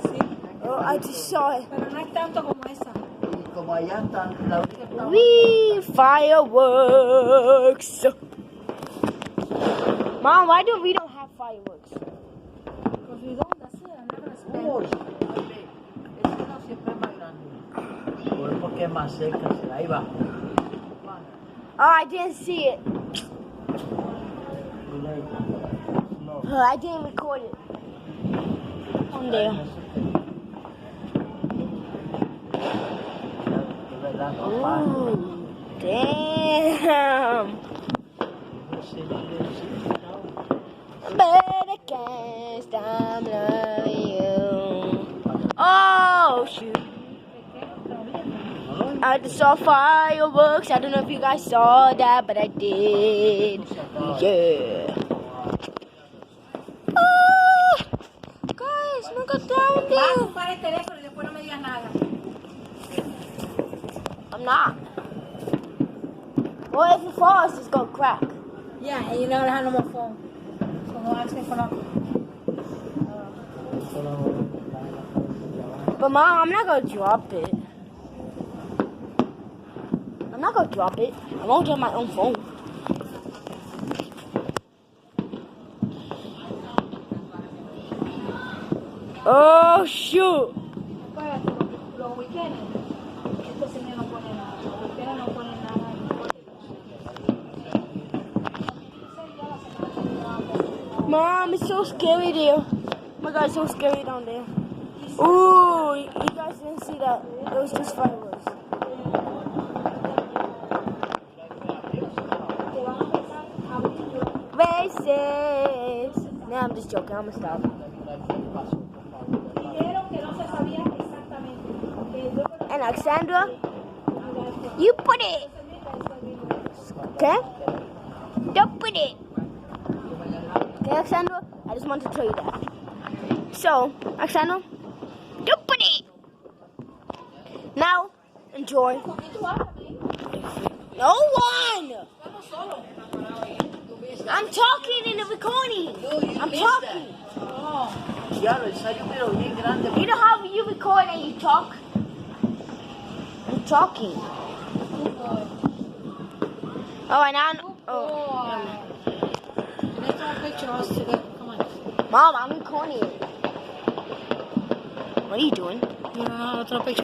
Sí. Oh, I just saw it. Pero no es tanto como esa. Y como allá están, la única que está Wee, fireworks. Mom, why do we don't have fireworks? Because we don't, that's it. I'm not gonna spend. Uy, ese no siempre es más grande. Porque es más cerca, será. Ahí va. Oh, I didn't see it. Oh, I didn't record it. On there. Ooh, damn. But I can't stop loving you. Oh, shoot. I just saw fireworks. I don't know if you guys saw that, but I did. Yeah. Oh, guys, look at down Va a there. ocupar el teléfono y después no me digas nada. I'm not. What if it falls? It's gonna crack. Yeah, and you're not gonna have no more phone. So don't ask me for nothing. But Mom, I'm not gonna drop it. I'm not gonna drop it. I won't get my own phone. Oh shoot! Acuérdate, los weekends, este señor no pone nada. Los weekends no ponen nada. Mom, it's so scary there. Oh my God, it's so scary down there. Ooh, you guys didn't see that. It was just fireworks. Races. Nah, I'm just joking. I'm gonna stop. Dijeron que no se sabía exactamente. And Alexandra, you put it. Okay? Don't put it. Okay, Alexandra? I just wanted to tell you that. So, Alexandra, don't put it. Now, enjoy. No one! I'm talking in the recording. I'm talking. Ya, el ensayo pero bien grande. You know how you record and you talk? I'm talking. Oh, and now. Oh. Let's take a picture of us together. Come on. Mom, I'm recording. What are you doing? No, otro picture.